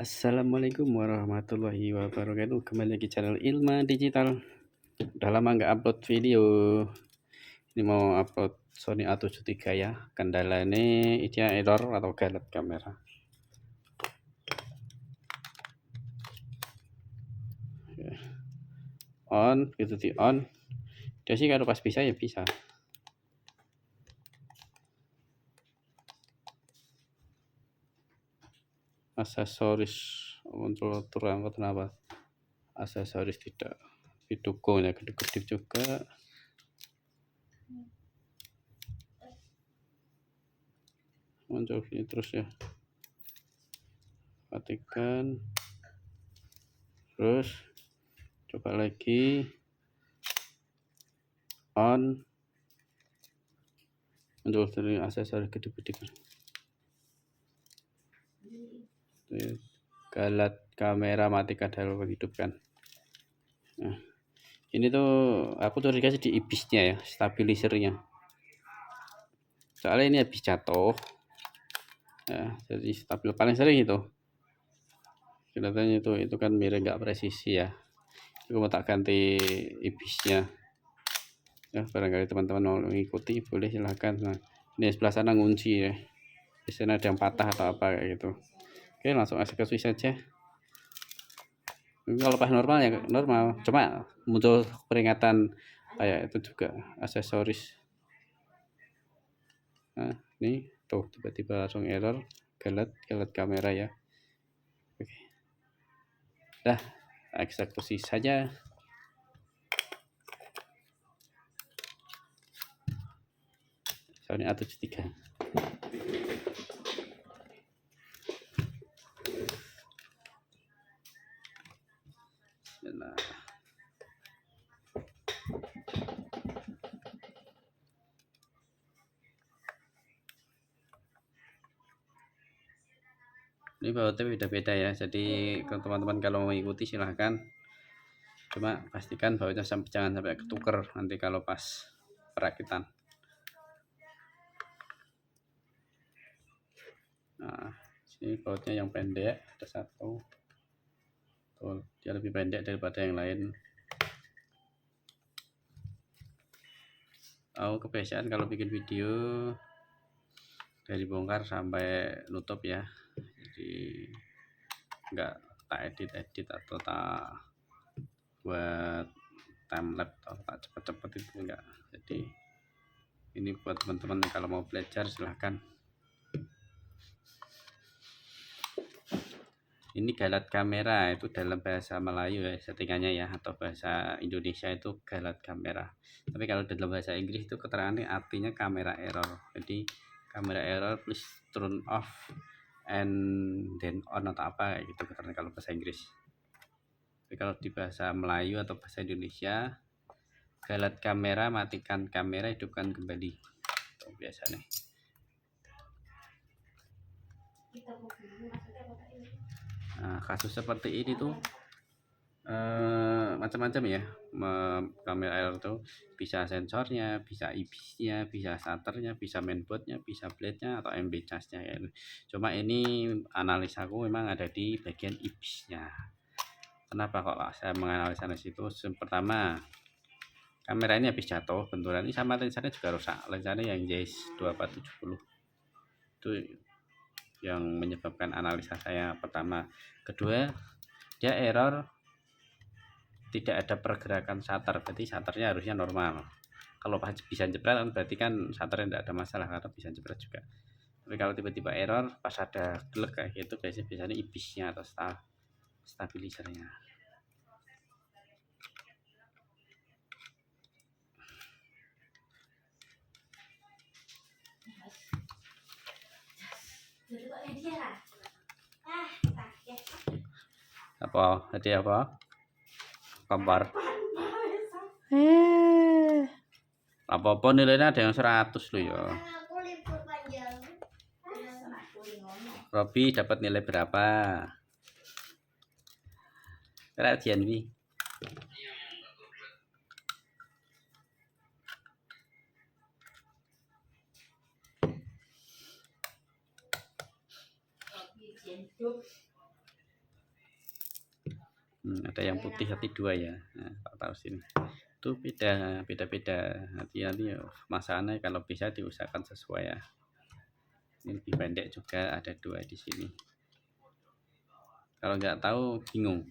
Assalamualaikum warahmatullahi wabarakatuh. Kembali lagi channel Ilma Digital. Udah lama nggak upload video. Ini mau upload Sony A73 ya. Kendalanya dia error atau galet kamera. On, gitu di on. Dia sih kalau pas bisa ya bisa. Aksesoris muncul turun kenapa? Aksesoris tidak didukung ya, gede-gede juga. Muncul ini terus ya. Matikan. Terus coba lagi on, muncul dari aksesoris gede-gede kan. Galat kamera matikan dalam menghidupkan. Nah, ini tuh aku curiga sih di ibisnya ya, stabilisernya. Soalnya ini habis jatuh. Ya, jadi stabil paling sering itu. Kelihatannya itu kan miring nggak presisi ya. Aku mau tak ganti ibisnya. Ya, barangkali teman-teman mau mengikuti boleh silahkan. Nah, ini sebelah sana ngunci ya. Di sana ada yang patah atau apa kayak gitu. Oke, langsung eksekusi saja. Kalau pas normal ya normal, cuma muncul peringatan kayak itu juga aksesoris. Nah, ini tuh tiba-tiba langsung error, galet kamera ya. Oke, dah eksekusi saja. Sony A73. Nah, ini bautnya beda-beda ya, jadi teman-teman kalau mau ikuti silahkan, cuma pastikan bautnya jangan sampai ketuker nanti kalau pas perakitan. Nah, ini bautnya yang pendek, ada satu tuh, dia lebih pendek daripada yang lain. Aku kebiasaan kalau bikin video dari bongkar sampai nutup ya, jadi nggak tak edit atau tak buat timelapse atau tak cepet-cepet itu enggak. Jadi ini buat teman-teman kalau mau belajar silahkan. Ini galat kamera itu dalam bahasa Melayu ya settingannya ya, atau bahasa Indonesia itu galat kamera. Tapi kalau dalam bahasa Inggris itu keterangannya artinya kamera error. Jadi kamera error please turn off and then on atau apa kayak gitu keterangan kalau bahasa Inggris. Tapi kalau di bahasa Melayu atau bahasa Indonesia, galat kamera matikan kamera hidupkan kembali. Itu biasa nih. Nah, kasus seperti ini tuh macam-macam ya. Kamera error tuh bisa sensornya, bisa ibisnya, bisa shutternya, bisa mainboardnya, bisa blade-nya atau MB charge-nya ya. Cuma ini analisaku memang ada di bagian ibisnya. Kenapa kok saya menganalisa di situ? Pertama, kamera ini habis jatuh benturan ini sama lensanya juga rusak. Lensanya yang Zeiss 2470 itu yang menyebabkan analisa saya pertama. Kedua, dia error tidak ada pergerakan shutter, berarti shutternya harusnya normal. Kalau bisa jepret berarti kan shutternya tidak ada masalah karena bisa jepret juga. Tapi kalau tiba-tiba error pas ada glek kayak gitu biasanya ibisnya atau stabilisernya. Apa hadiah apa kompor apa nilainya ada yang 100 loh ya. Robi dapat nilai berapa? Kerajian Wi. Ada yang putih tapi 2 ya. Nah, tak taruh sini. Itu beda-beda. Hati-hati ya, masakannya kalau bisa diusahakan sesuai ya. Ini lebih pendek juga, ada 2 di sini. Kalau nggak tahu bingung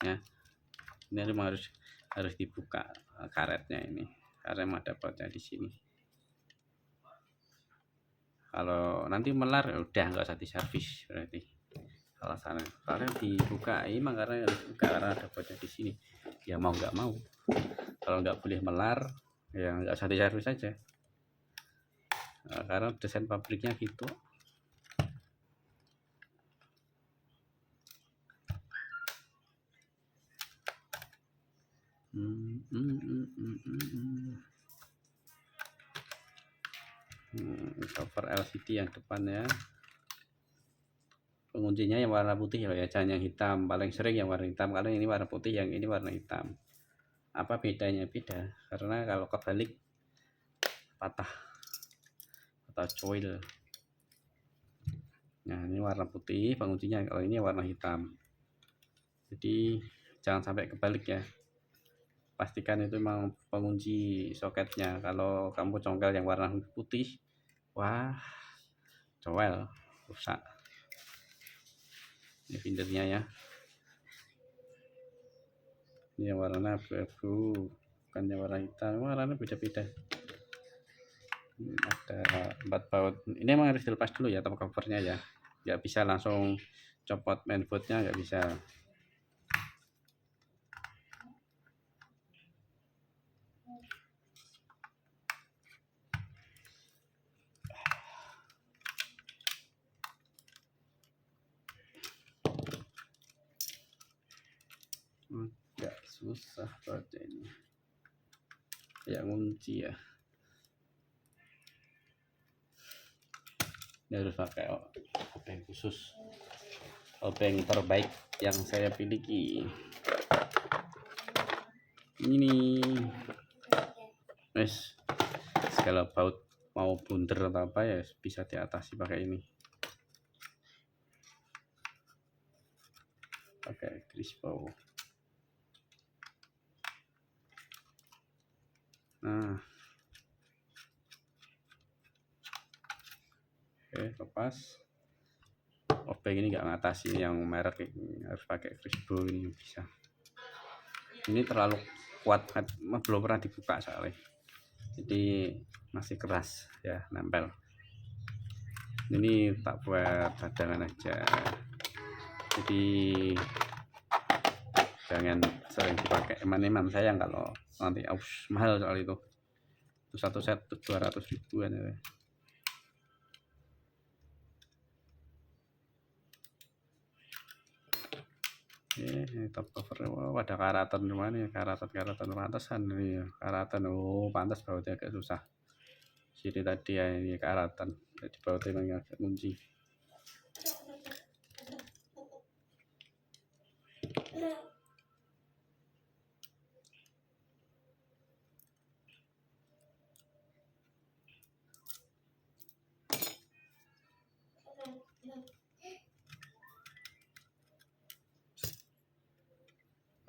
ya. Ini memang harus dibuka karetnya ini. Karena ada bautnya di sini. Kalau nanti melar ya udah nggak usah diservis berarti. Alasannya karena dibuka emang karena harus buka karena ada bautnya di sini. Ya mau nggak mau. Kalau nggak boleh melar ya nggak usah diservis saja. Nah, karena desain pabriknya gitu. Cover LCD yang depan ya. Penguncinya yang warna putih ya, jangan yang hitam. Paling sering yang warna hitam, karena ini warna putih, yang ini warna hitam. Apa bedanya? Beda karena kalau kebalik patah atau coil. Nah, ini warna putih penguncinya, kalau ini warna hitam. Jadi jangan sampai kebalik ya. Pastikan itu memang pengunci soketnya. Kalau kamu congkel yang warna putih, wah, coel, rusak. Ini findernya ya. Ini yang warna abu-abu, bukan yang warna hitam. Warnanya beda-beda. Ada 4 baut. Ini emang harus dilepas dulu ya top covernya ya. Nggak bisa langsung copot mainboardnya, nggak bisa. Nggak susah bautnya ini. Kayak ngunci ya. Ini harus pakai obeng khusus, obeng terbaik yang saya miliki. Ini wes segala baut mau blunder atau apa ya bisa diatasi pakai ini. Pakai Crispo. Nah, oke, lepas. Obeng ini nggak ngatasi yang merek ini, harus pakai Crispo ini bisa. Ini terlalu kuat, belum pernah dibuka soalnya, jadi masih keras ya, nempel. Ini tak buat cadangan aja, jadi jangan sering dipakai. Eman-eman sayang kalau nanti mahal soal itu satu set 200 ribuan ya. Top cover. Wow, ada karatan gimana ya, karatan pantesan ini ya. Karatan, pantas bautnya agak susah sini tadi ya, ini karatan jadi bautnya memang agak kunci.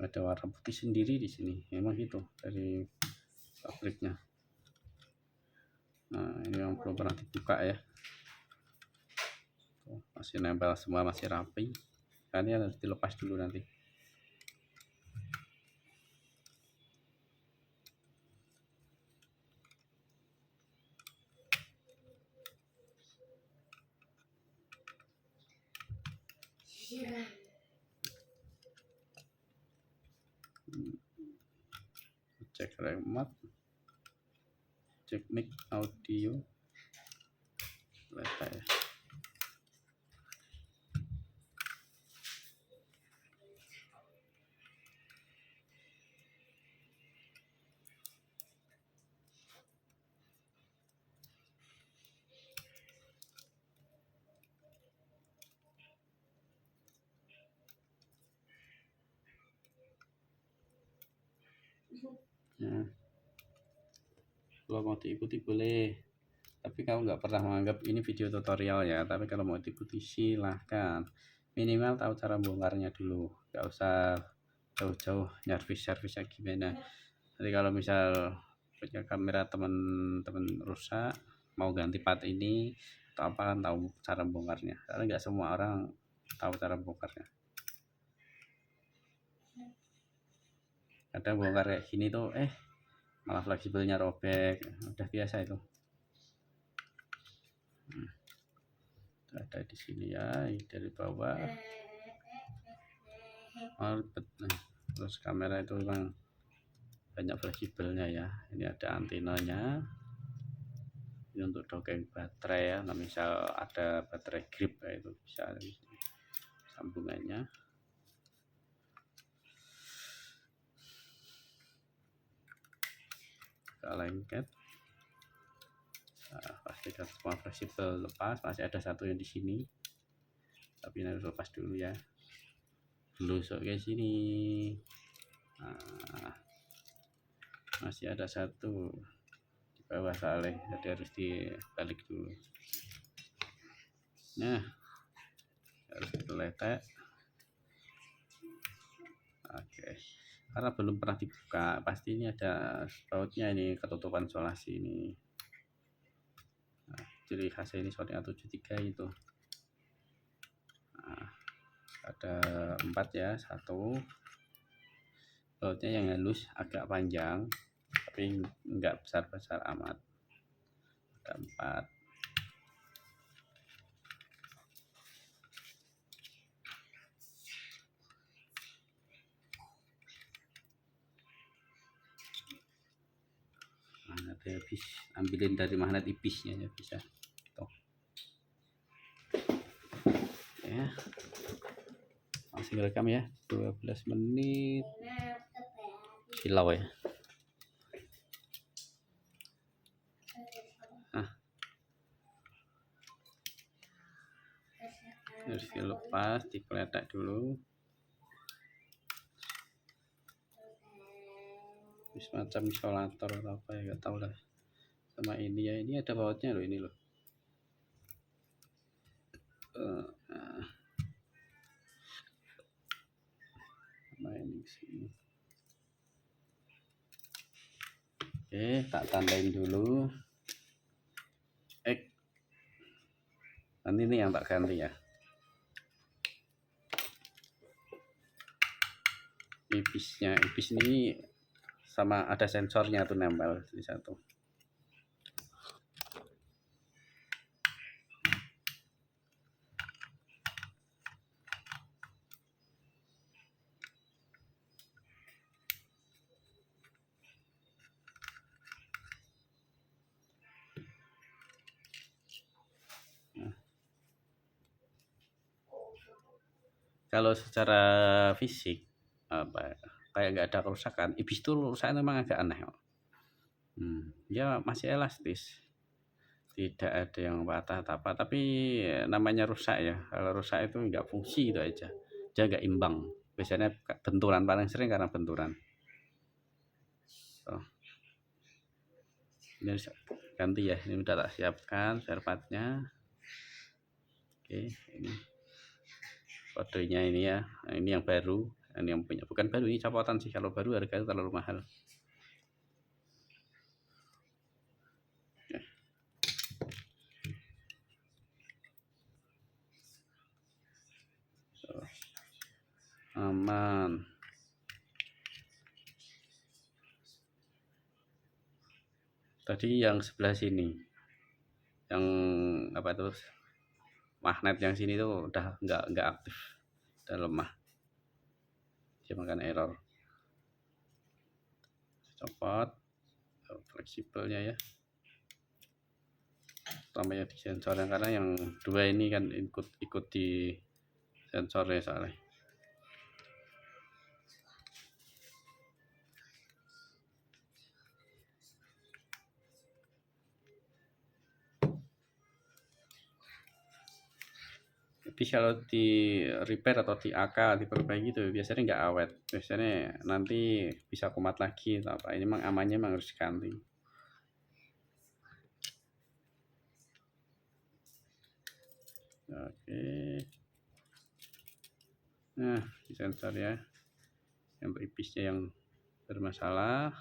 Ada warna putih sendiri di sini, memang gitu dari pabriknya. Nah, ini yang belum pernah dibuka ya. Masih nempel semua, masih rapi. Kan ini harus dilepas dulu nanti. Cek remote, cek mic audio, selesai. Ya. Kalau mau diikuti boleh, tapi kamu nggak pernah menganggap ini video tutorial ya. Tapi kalau mau diikuti silahkan, minimal tahu cara bongkarnya dulu, nggak usah jauh-jauh servisnya gimana. Jadi kalau misal punya kamera teman-teman rusak, mau ganti part ini atau apa, kan tahu cara bongkarnya. Karena nggak semua orang tahu cara bongkarnya. Kadang bongkar kayak gini tuh malah fleksibelnya robek, udah biasa itu. Ada di sini ya, dari bawah. Terus kamera itu memang banyak fleksibelnya ya. Ini ada antenanya. Ini untuk dongeng baterai ya. Nah, misal ada baterai grip ya, itu bisa sambungannya. Kita lengket. Nah, pastikan semua fleksibel lepas. Masih ada satu yang di sini, tapi harus lepas dulu ya. Lusuk ke sini. Nah, masih ada satu di bawah soalnya, jadi harus dibalik dulu. Nah, harus diteletek. Oke, karena belum pernah dibuka, pasti ini ada bautnya, ini ketutupan isolasi ini. Nah, ciri khasnya ini Sony A73 itu. Nah, ada 4 ya, 1 bautnya yang halus agak panjang, tapi enggak besar-besar amat. Ada 4. Nanti habis ambilin dari magnet ipisnya ya, bisa tuh ya. Masih rekam ya, 12 menit silau ya. Harus dilepas, dipeletak dulu. Semacam isolator atau apa ya, nggak tahu lah. Sama ini ya, ini ada bautnya loh, ini loh. Nah, ini sini. Oke, tak tandain dulu. Nanti ini yang tak ganti ya. Ibis ini sama ada sensornya tuh nempel di satu. Kalau secara fisik apa kayak nggak ada kerusakan, ibis itu rusaknya memang agak aneh. Ya masih elastis, tidak ada yang patah apa, tapi namanya rusak ya. Kalau rusak itu nggak fungsi, itu aja, dia nggak imbang. Biasanya benturan, paling sering karena benturan. Ini ganti ya, ini udah tak siapkan spare partnya. Oke, ini kodenya ini ya. Nah, ini yang baru, ini yang punya, bukan baru, ini copotan sih. Kalau baru harganya terlalu mahal. Aman. Tadi yang sebelah sini, yang apa tuh, magnet yang sini tuh udah nggak aktif, udah lemah, dia makan error. Copot fleksibelnya ya, utamanya di sensornya, karena yang dua ini kan ikut di sensornya soalnya. Tapi kalau di repair atau di AK diperbaiki itu biasanya nggak awet, biasanya nanti bisa kumat lagi atau apa. Ini memang amannya memang harus diganti. Oke, nah di sensor ya, untuk IPS-nya yang bermasalah.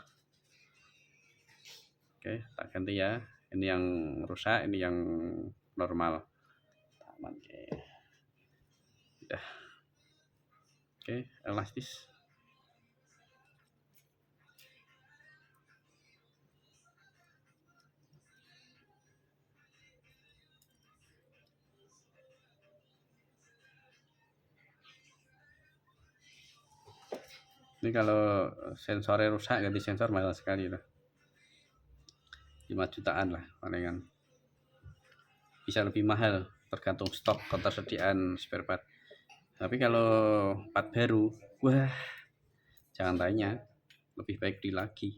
Oke, tak ganti ya. Ini yang rusak, ini yang normal. Aman. Oke. Udah. Oke, elastis. Ini kalau sensornya rusak ganti sensor mahal sekali lah. 5 jutaan lah palingan. Bisa lebih mahal tergantung stok ketersediaan spare part. Tapi kalau part baru, wah jangan tanya, lebih baik beli lagi.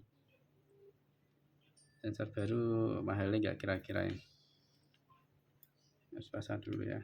Sensor baru mahalnya nggak kira-kira ya. Harus pasang dulu ya.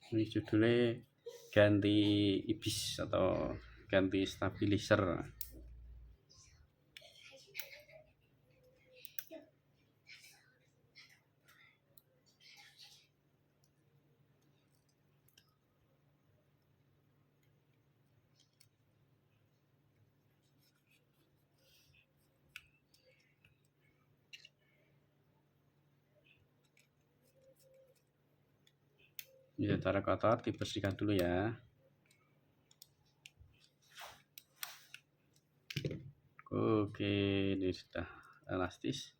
Ini judulnya ganti IPS atau ganti stabilizer. Ini cara kotor dibersihkan dulu ya. Oke, ini sudah elastis.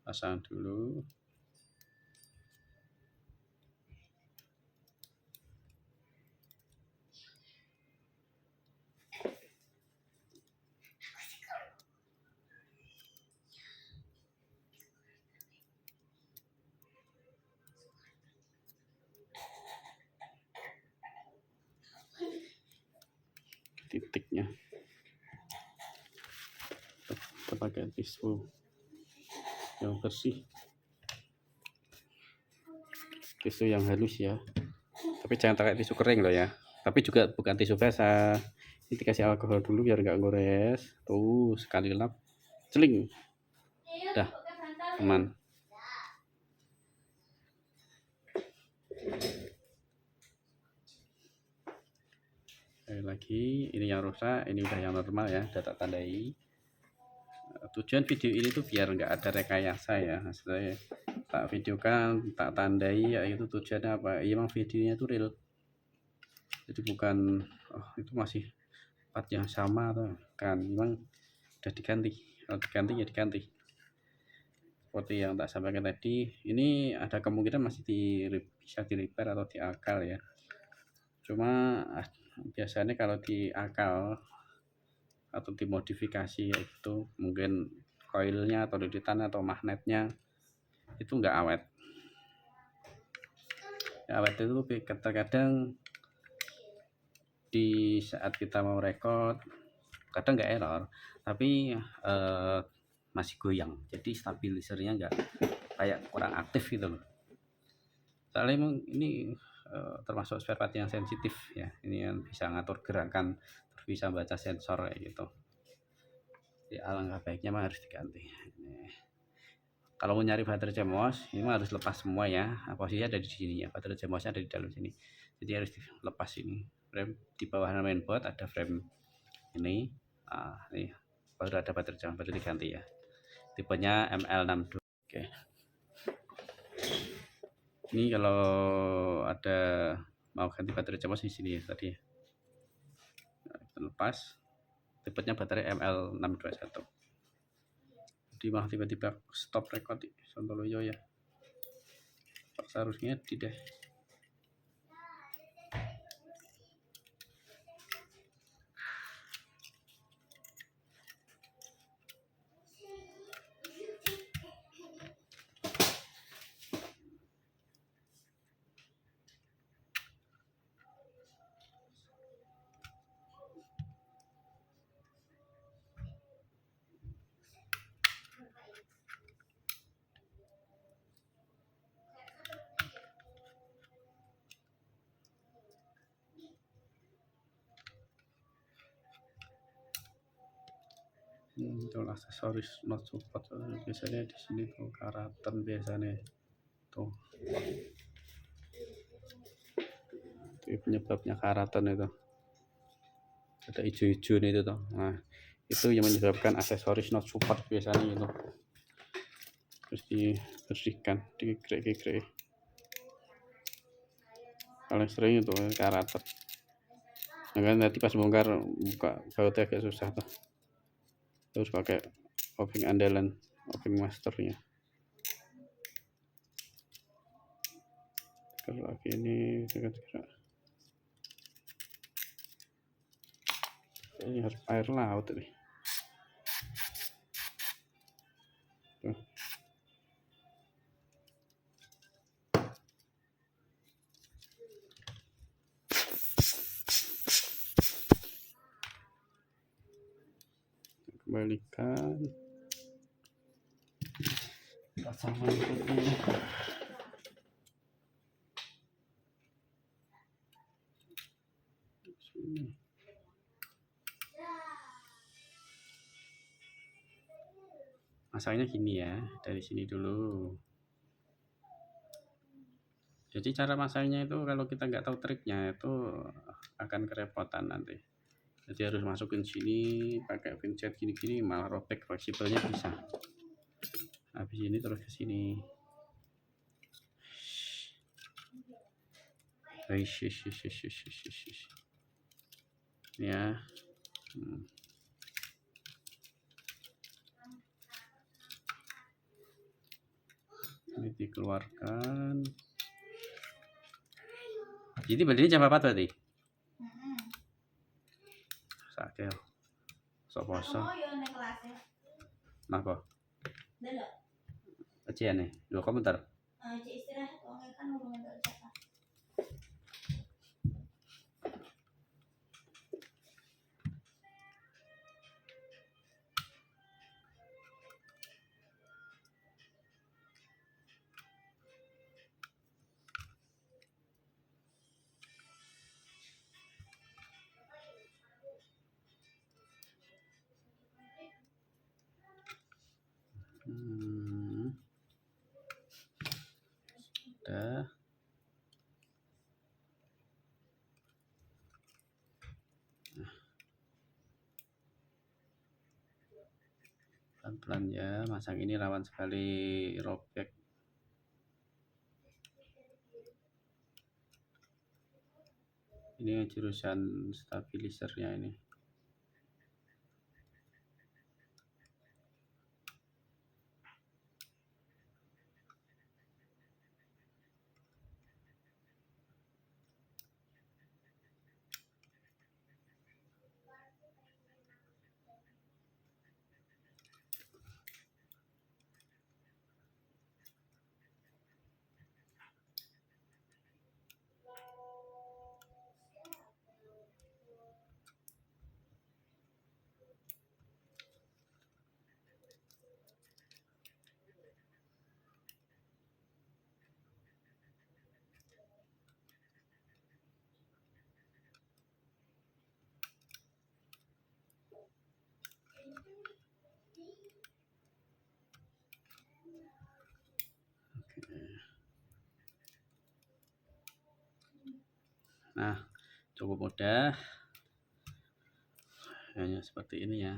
Pasang dulu. Titiknya kita pakai tisu yang bersih, tisu yang halus ya, tapi jangan pakai tisu kering loh ya, tapi juga bukan tisu basah. Ini dikasih alkohol dulu biar nggak gores. Tuh sekali lap celing, dah aman. Lagi ini yang rusak, ini udah yang normal ya, udah tak tandai. Tujuan video ini tuh biar nggak ada rekayasa ya, saya tak videokan, tak tandai ya, itu tujuannya apa ya, emang videonya tuh real, jadi bukan itu masih part yang sama tuh kan, memang udah diganti, kalau diganti ya diganti. Seperti yang tak sampaikan tadi, ini ada kemungkinan masih bisa di repair atau diakal ya, cuma biasanya kalau diakal atau dimodifikasi itu mungkin koilnya atau lilitan atau magnetnya itu nggak awet. Awet itu terkadang di saat kita mau record kadang nggak error, tapi masih goyang, jadi stabilizernya nggak kayak kurang aktif gitu loh. Soalnya emang ini termasuk spare part yang sensitif ya, ini yang bisa ngatur gerakan, terus bisa baca sensor kayak gitu. Jadi alangkah baiknya mah harus diganti. Kalau mau nyari baterai CMOS ini harus lepas semua ya, posisinya ada di sini ya, baterai CMOS-nya ada di dalam sini, jadi harus dilepas ini. Frame di bawah mainboard ada frame ini, nih baru ada baterai CMOS, baru diganti ya, tipenya ML62. Oke, ini kalau ada mau ganti baterai CMOS di sini ya tadi, lepas, tipenya baterai ML621. Jadi malah tiba-tiba stop record Sontoloyo ya, seharusnya tidak. muncul aksesoris not support. Biasanya di sini tuh karatan biasanya tuh. Itu penyebabnya karatan itu. Ada hijau-hijau nih itu tuh. Nah, itu yang menyebabkan aksesoris not support biasanya itu. Terus dibersihkan, digeprek-geprek. Paling sering itu karatan. Nah kan nanti pas bongkar buka bautnya agak susah tuh. Terus pakai obeng andalan, obeng masternya. Kalau lagi ini gerak. Ini harus air laut ini. Tuh. Kembalikan. Pasang mangkuknya. Masaknya gini ya, dari sini dulu. Jadi cara masaknya itu kalau kita nggak tahu triknya itu akan kerepotan nanti. Jadi harus masukin sini, pakai pincet gini-gini, malah robek fleksibelnya bisa. Habis ini terus ke sini. Ya. Ini dikeluarkan. Jadi belinya jam apa tadi? Sakit. Soposo. Napa? Ujian nih, 2 komentar. Istirahat, kan Sudah. Pelan-pelan ya, masang ini rawan sekali robek. Ini jurusan stabilisernya ini. Nah, cukup mudah. Hanya seperti ini ya.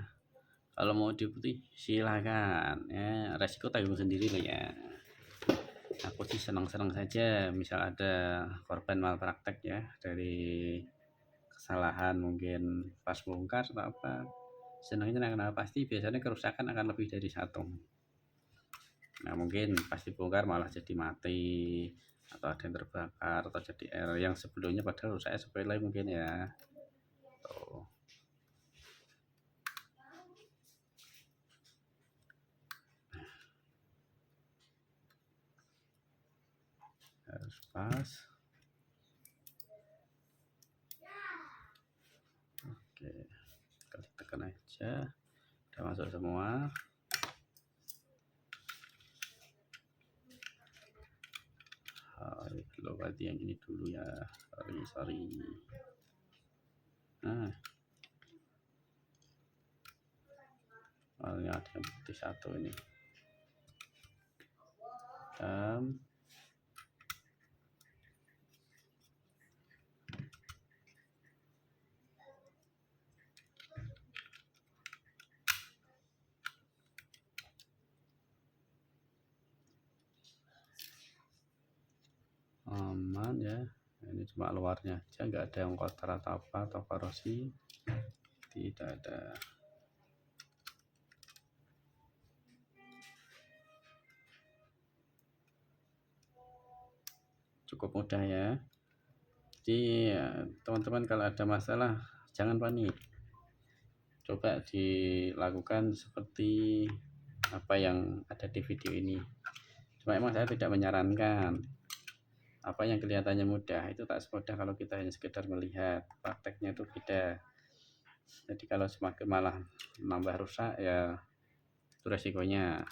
Kalau mau diikuti silakan ya, resiko tanggung sendiri loh ya. Aku sih senang-senang saja misal ada korban malpraktek ya dari kesalahan mungkin pas bongkar atau apa. Senangnya kenapa? Pasti biasanya kerusakan akan lebih dari satu. Nah mungkin pasti bongkar malah jadi mati atau ada yang terbakar atau jadi air yang sebelumnya padahal saya sepele mungkin ya. Tuh. Harus pas. Oke, kita tekan aja. Udah masuk semua. Belum berarti yang ini dulu ya. Sorry. Nah, yang putih satu ini. Aman ya, ini cuma luarnya aja, nggak ada yang kotor atau apa atau korosi, tidak ada. Cukup mudah ya. Jadi teman-teman kalau ada masalah jangan panik, coba dilakukan seperti apa yang ada di video ini. Cuma emang saya tidak menyarankan apa yang kelihatannya mudah itu tak semudah kalau kita hanya sekedar melihat, prakteknya itu beda. Jadi kalau semakin malah nambah rusak ya itu resikonya.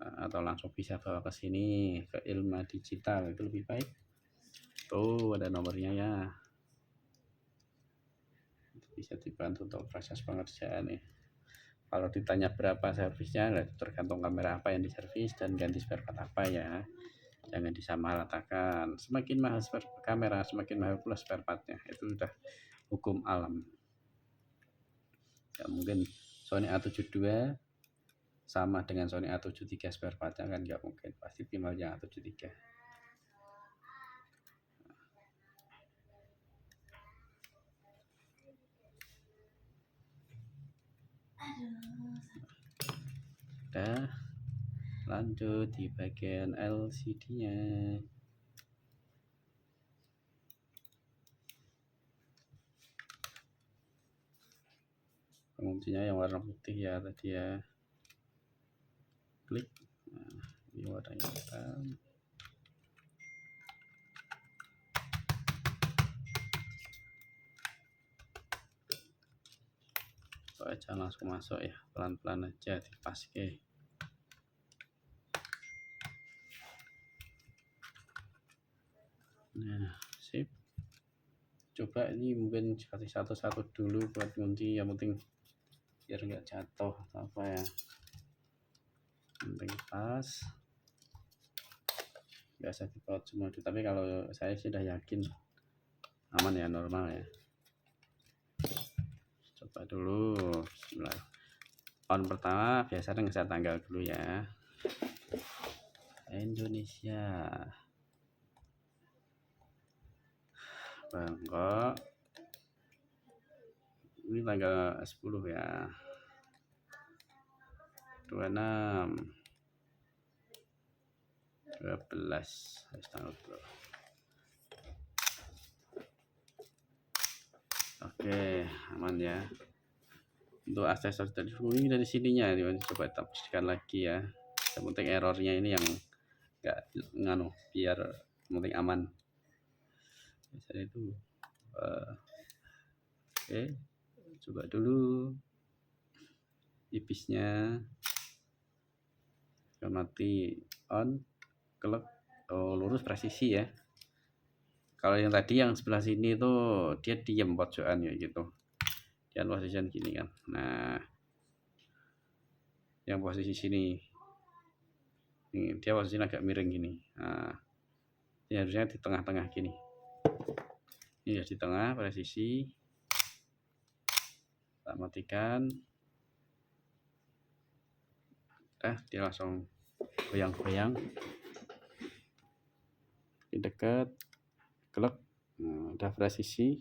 Atau langsung bisa bawa ke sini ke ilmu digital itu lebih baik. Tuh ada nomornya ya, bisa dibantu untuk proses pengerjaan nih. Kalau ditanya berapa servisnya, tergantung kamera apa yang diservis dan ganti spare part apa ya. Jangan disamaratakan. Semakin mahal spare kamera, semakin mahal pula spare partnya. Itu sudah hukum alam. Ya mungkin Sony A72 sama dengan Sony A73 spare partnya kan nggak mungkin. Pasti minimalnya A73. Udah, lanjut di bagian LCD-nya. Penguncinya yang warna putih ya tadi ya. Klik. Nah, ini warnanya hitam. Jangan langsung masuk ya, pelan-pelan aja dipaske. Nah, sip. Coba ini mungkin kasih satu-satu dulu buat kunci, yang penting biar nggak jatuh apa ya. Penting pas. Biasa dipaut semua, tapi kalau saya sudah yakin aman ya, normal ya. Coba dulu. Bismillah. On pertama biasanya ngeset tanggal dulu ya. Indonesia. Bangkok. Ini tanggal 10 ya. 26 12 tanggal 2. Oke, aman ya. Untuk aksesoris tadi ini dari sininya coba kita bersihkan lagi ya. Yang penting errornya ini yang enggak nganu, biar penting aman. Biasanya itu oke, coba dulu ipisnya mati on, kelek, lurus presisi ya. Kalau yang tadi yang sebelah sini tuh dia diem pojokan ya gitu, dia posisi gini kan. Nah yang posisi sini ini dia posisinya agak miring gini. Nah ini harusnya di tengah-tengah gini, ini ya di tengah presisi. Tak matikan, dia langsung goyang-goyang di dekat klep. Nah, udah presisi,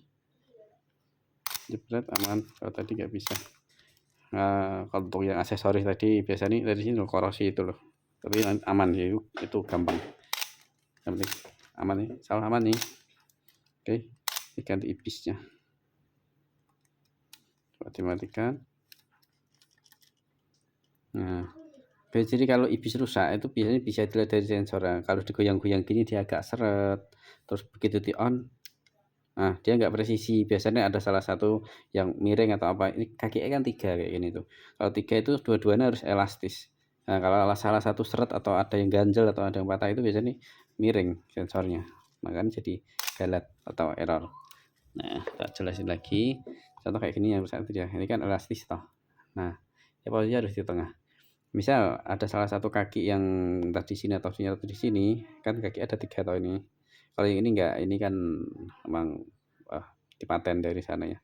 jepret, aman. Kalau tadi nggak bisa. Nah, kalau untuk yang aksesoris tadi biasanya dari sini loh, korosi itu loh, tapi aman ya, itu gampang. Yang penting aman nih, salah aman nih. Oke, diganti ipisnya, coba dimatikan. Nah, jadi kalau ibis rusak itu biasanya bisa dilihat dari sensor. Kalau digoyang-goyang gini dia agak seret, terus begitu di on, nah dia nggak presisi. Biasanya ada salah satu yang miring atau apa. Ini kakinya kan 3 kayak gini tuh. Kalau 3 itu dua-duanya harus elastis. Nah kalau salah satu seret atau ada yang ganjel atau ada yang patah itu biasanya miring sensornya, makanya jadi galat atau error. Nah tak jelasin lagi, contoh kayak gini yang rusak itu ya, ini kan elastis toh. Nah ya posisinya harus di tengah. Misal ada salah satu kaki yang entah di sini atau di sini, kan kaki ada 3 atau ini. Kalau yang ini enggak, ini kan memang dipaten dari sana ya,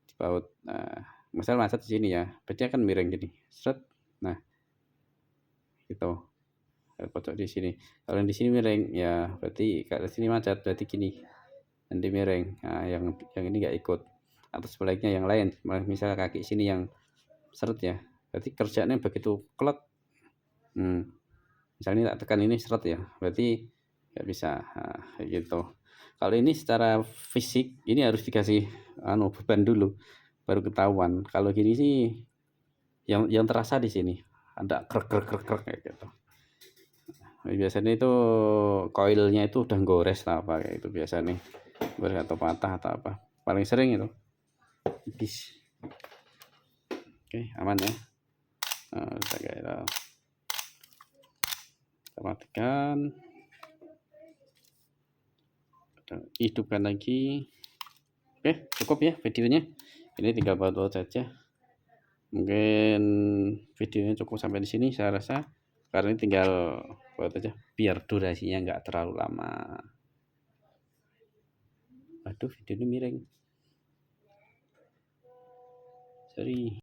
dibaut. Nah, misal macet di sini ya, berarti kan miring gini, sret. Nah, gitu. Pojok di sini. Kalau yang di sini miring, ya berarti kalau di sini macet, berarti gini. Nanti miring. Nah, yang ini enggak ikut. Atau sebaliknya yang lain, misal kaki sini yang seret ya, berarti kerjanya begitu klek. Misalnya tak tekan ini seret ya, berarti nggak bisa. Nah, kayak gitu. Kalau ini secara fisik ini harus dikasih beban dulu, baru ketahuan. Kalau gini sih yang terasa di sini ada krek krek krek krek kayak gitu. Biasanya itu koilnya itu udah gores lah apa kayak itu biasanya, gores atau patah atau apa. Paling sering itu. Bis. Oke, aman ya. Nah, kita matikan. Hidupkan lagi. Oke, cukup ya videonya. Ini tinggal baut saja. Mungkin videonya cukup sampai di sini saya rasa. Karena ini tinggal baut aja biar durasinya nggak terlalu lama. Aduh, video ini miring. Sorry.